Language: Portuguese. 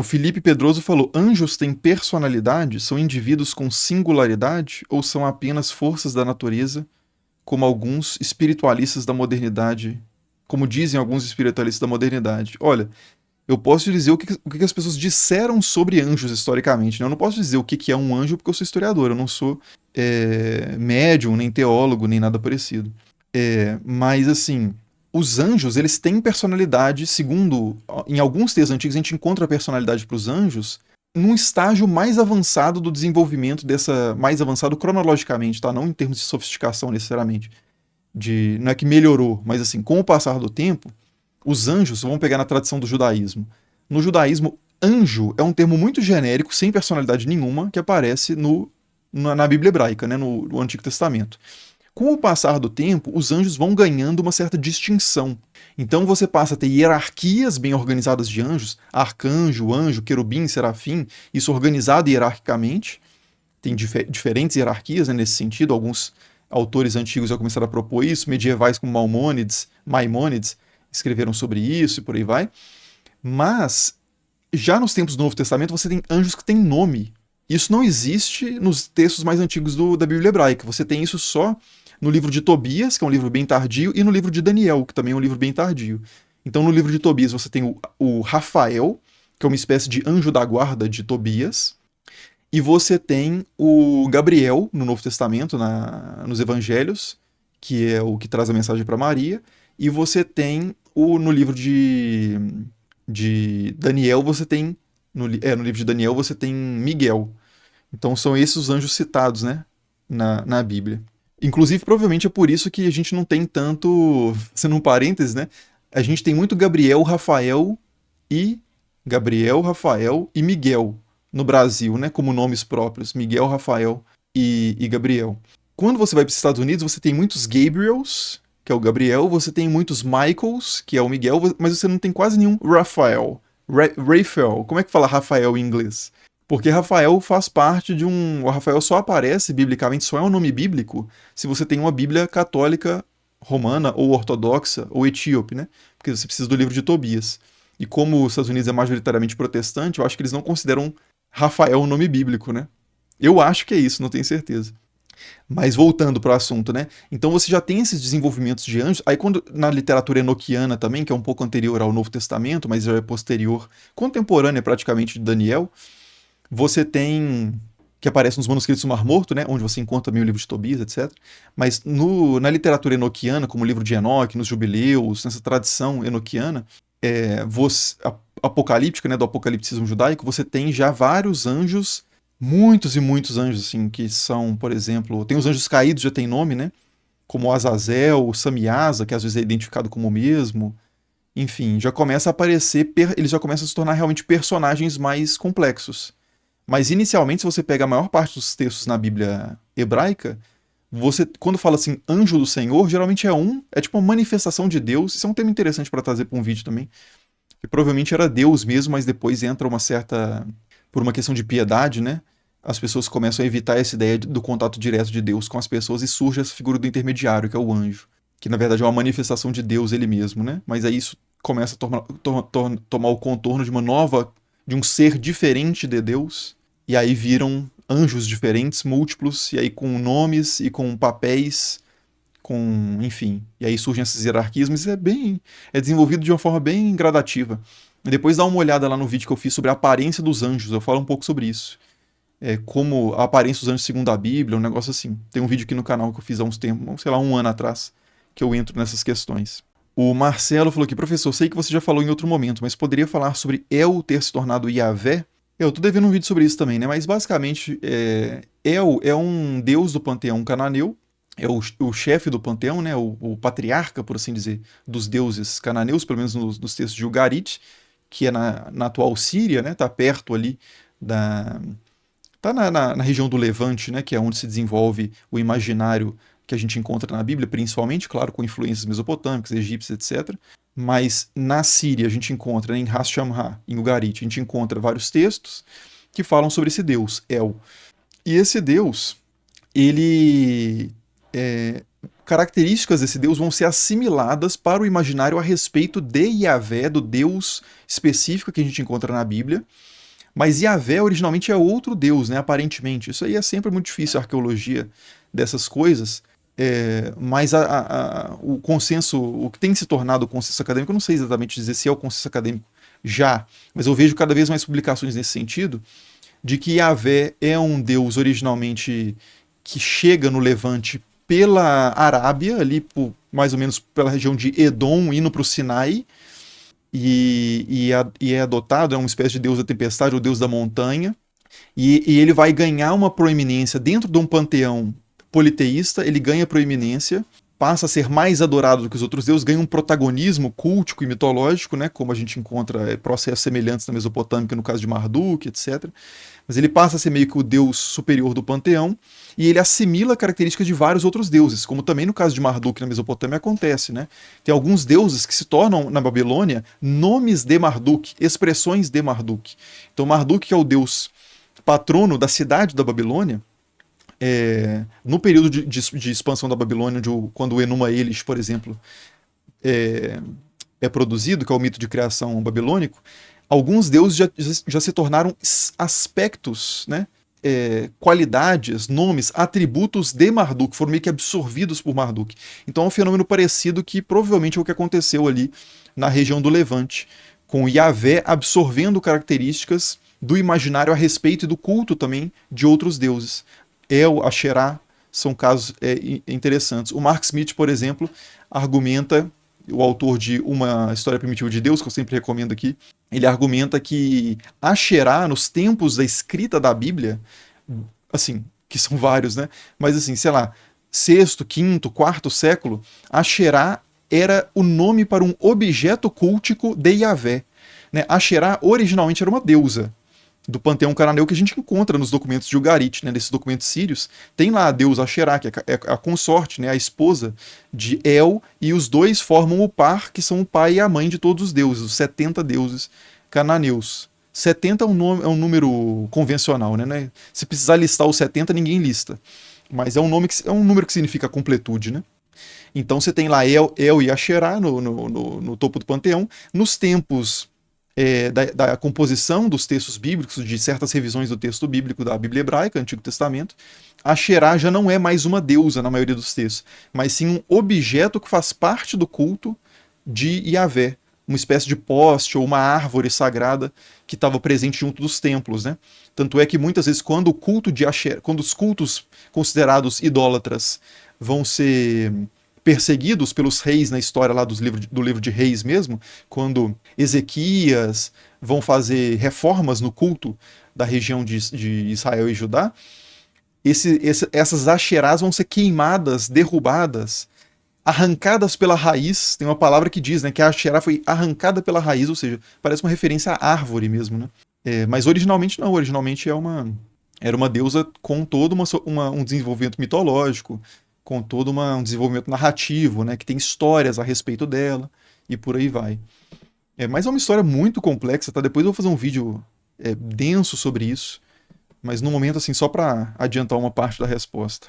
Felipe Pedroso falou: anjos têm personalidade? São indivíduos com singularidade? Ou são apenas forças da natureza, como alguns espiritualistas da modernidade, como dizem alguns espiritualistas da modernidade? Olha, eu posso dizer o que as pessoas disseram sobre anjos historicamente, né? Eu não posso dizer o que é um anjo porque eu sou historiador, eu não sou médium, nem teólogo, nem nada parecido. Mas, assim, os anjos, eles têm personalidade, segundo, em alguns textos antigos a gente encontra a personalidade para os anjos num estágio mais avançado do desenvolvimento mais avançado cronologicamente, tá? Não em termos de sofisticação necessariamente. Não é que melhorou, mas assim, com o passar do tempo, os anjos, vamos pegar na tradição do judaísmo. No judaísmo, anjo é um termo muito genérico, sem personalidade nenhuma, que aparece na Bíblia hebraica, né, no Antigo Testamento. Com o passar do tempo, os anjos vão ganhando uma certa distinção. Então você passa a ter hierarquias bem organizadas de anjos, arcanjo, anjo, querubim, serafim, isso organizado hierarquicamente. Tem diferentes hierarquias, né, nesse sentido. Alguns autores antigos já começaram a propor isso, medievais como Maimônides escreveram sobre isso e por aí vai. Mas, já nos tempos do Novo Testamento, você tem anjos que têm nome. Isso não existe nos textos mais antigos da Bíblia hebraica. Você tem isso só no livro de Tobias, que é um livro bem tardio, e no livro de Daniel, que também é um livro bem tardio. Então, no livro de Tobias, você tem o Rafael, que é uma espécie de anjo da guarda de Tobias, e você tem o Gabriel, no Novo Testamento, nos Evangelhos, que é o que traz a mensagem para Maria, e você tem no livro de Daniel, você tem. No livro de Daniel, você tem Miguel. Então são esses os anjos citados, né? Na Bíblia. Inclusive, provavelmente é por isso que a gente não tem tanto. Sendo um parênteses, né? A gente tem muito Gabriel, Rafael e Miguel no Brasil, né? Como nomes próprios. Miguel, Rafael e Gabriel. Quando você vai para os Estados Unidos, você tem muitos Gabriels, que é o Gabriel, você tem muitos Michaels, que é o Miguel, mas você não tem quase nenhum Rafael. Raphael. Como é que fala Rafael em inglês? Porque Rafael faz parte de um. O Rafael só aparece biblicamente, só é um nome bíblico, se você tem uma Bíblia católica romana, ou ortodoxa, ou etíope, né? Porque você precisa do livro de Tobias. E como os Estados Unidos é majoritariamente protestante, eu acho que eles não consideram Rafael um nome bíblico, né? Eu acho que é isso, não tenho certeza. Mas voltando para o assunto, né? Então você já tem esses desenvolvimentos de anjos. Aí quando na literatura enoquiana também, que é um pouco anterior ao Novo Testamento, mas já é posterior, contemporânea praticamente de Daniel, você tem que aparece nos manuscritos do Mar Morto, né? Onde você encontra também o livro de Tobias, etc. Mas na literatura enoquiana, como o livro de Enoque, nos Jubileus, nessa tradição enoquiana, apocalíptica, né? Do apocalipticismo judaico, você tem já vários anjos, muitos e muitos anjos, assim, que são, por exemplo, tem os anjos caídos, já tem nome, né? Como o Azazel, o Samiasa, que às vezes é identificado como o mesmo. Enfim, já começa a aparecer, eles já começam a se tornar realmente personagens mais complexos. Mas inicialmente, se você pega a maior parte dos textos na Bíblia hebraica, você, quando fala assim, anjo do Senhor, geralmente é tipo uma manifestação de Deus. Isso é um tema interessante para trazer para um vídeo também. Que provavelmente era Deus mesmo, mas depois entra uma certa, por uma questão de piedade, né? As pessoas começam a evitar essa ideia do contato direto de Deus com as pessoas e surge essa figura do intermediário, que é o anjo, que na verdade é uma manifestação de Deus ele mesmo, né? Mas aí isso começa a tomar o contorno de um ser diferente de Deus, e aí viram anjos diferentes, múltiplos, e aí com nomes e com papéis, enfim, e aí surgem essas hierarquias, mas é desenvolvido de uma forma bem gradativa. E depois dá uma olhada lá no vídeo que eu fiz sobre a aparência dos anjos, eu falo um pouco sobre isso. Como a aparência dos anjos segundo a Bíblia, um negócio assim. Tem um vídeo aqui no canal que eu fiz há uns tempos, sei lá, um ano atrás, que eu entro nessas questões. O Marcelo falou aqui: professor, sei que você já falou em outro momento, mas poderia falar sobre El ter se tornado Yahvé? Eu tô devendo um vídeo sobre isso também, né? Mas basicamente, El é um deus do panteão cananeu, é o chefe do panteão, né? O patriarca, por assim dizer, dos deuses cananeus, pelo menos nos textos de Ugarit, que é na atual Síria, né? Tá perto ali da. Tá na região do Levante, né? Que é onde se desenvolve o imaginário que a gente encontra na Bíblia, principalmente, claro, com influências mesopotâmicas, egípcias, etc. Mas na Síria a gente encontra, em Ras Shamra, em Ugarit, a gente encontra vários textos que falam sobre esse deus, El. E esse deus, ele características desse Deus vão ser assimiladas para o imaginário a respeito de Yahvé, do Deus específico que a gente encontra na Bíblia. Mas Yahvé originalmente é outro Deus, né? Aparentemente. Isso aí é sempre muito difícil, a arqueologia dessas coisas. Mas o consenso, o que tem se tornado o consenso acadêmico, eu não sei exatamente dizer se é o consenso acadêmico já, mas eu vejo cada vez mais publicações nesse sentido, de que Yahvé é um Deus originalmente que chega no Levante pela Arábia, ali mais ou menos pela região de Edom, indo para o Sinai, e é adotado, é uma espécie de deus da tempestade, ou deus da montanha, e ele vai ganhar uma proeminência dentro de um panteão politeísta, ele ganha proeminência, passa a ser mais adorado do que os outros deuses, ganha um protagonismo cultico e mitológico, né, como a gente encontra processos semelhantes na Mesopotâmica, no caso de Marduk, etc. Mas ele passa a ser meio que o deus superior do panteão, e ele assimila características de vários outros deuses, como também no caso de Marduk na Mesopotâmia acontece, né? Tem alguns deuses que se tornam, na Babilônia, nomes de Marduk, expressões de Marduk. Então Marduk, que é o deus patrono da cidade da Babilônia, no período de expansão da Babilônia, quando o Enuma Elish, por exemplo, é produzido, que é o mito de criação babilônico, alguns deuses já se tornaram aspectos, né? Qualidades, nomes, atributos de Marduk, foram meio que absorvidos por Marduk. Então é um fenômeno parecido que provavelmente é o que aconteceu ali na região do Levante, com Yahvé absorvendo características do imaginário a respeito e do culto também de outros deuses. El, Asherá, são casos interessantes. O Mark Smith, por exemplo, argumenta, o autor de Uma História Primitiva de Deus, que eu sempre recomendo aqui, ele argumenta que Asherá, nos tempos da escrita da Bíblia, assim, que são vários, né? Mas assim, sei lá, sexto, quinto, quarto século, Asherá era o nome para um objeto cultico de Yahvé. Né? Asherá originalmente era uma deusa do panteão cananeu que a gente encontra nos documentos de Ugarit, né, nesses documentos sírios, tem lá a deusa Asherá, que é a consorte, né, a esposa de El, e os dois formam o par, que são o pai e a mãe de todos os deuses, os 70 deuses cananeus. 70 é um número convencional, né? Se precisar listar os 70, ninguém lista. Mas é um número que significa completude, né? Então você tem lá El e Asherá no topo do panteão. Nos tempos da composição dos textos bíblicos, de certas revisões do texto bíblico da Bíblia Hebraica, Antigo Testamento, Asherá já não é mais uma deusa na maioria dos textos, mas sim um objeto que faz parte do culto de Yahvé, uma espécie de poste ou uma árvore sagrada que estava presente junto dos templos, né? Tanto é que muitas vezes quando os cultos considerados idólatras vão ser perseguidos pelos reis na história lá do livro de Reis mesmo, quando Ezequias vão fazer reformas no culto da região de Israel e Judá, essas Asherás vão ser queimadas, derrubadas, arrancadas pela raiz. Tem uma palavra que diz, né, que a Asherá foi arrancada pela raiz, ou seja, parece uma referência à árvore mesmo, né? Mas originalmente não, originalmente era uma deusa com todo um desenvolvimento mitológico, com todo um desenvolvimento narrativo, né, que tem histórias a respeito dela, e por aí vai. Mas é uma história muito complexa, tá? Depois eu vou fazer um vídeo denso sobre isso, mas no momento, assim, só para adiantar uma parte da resposta.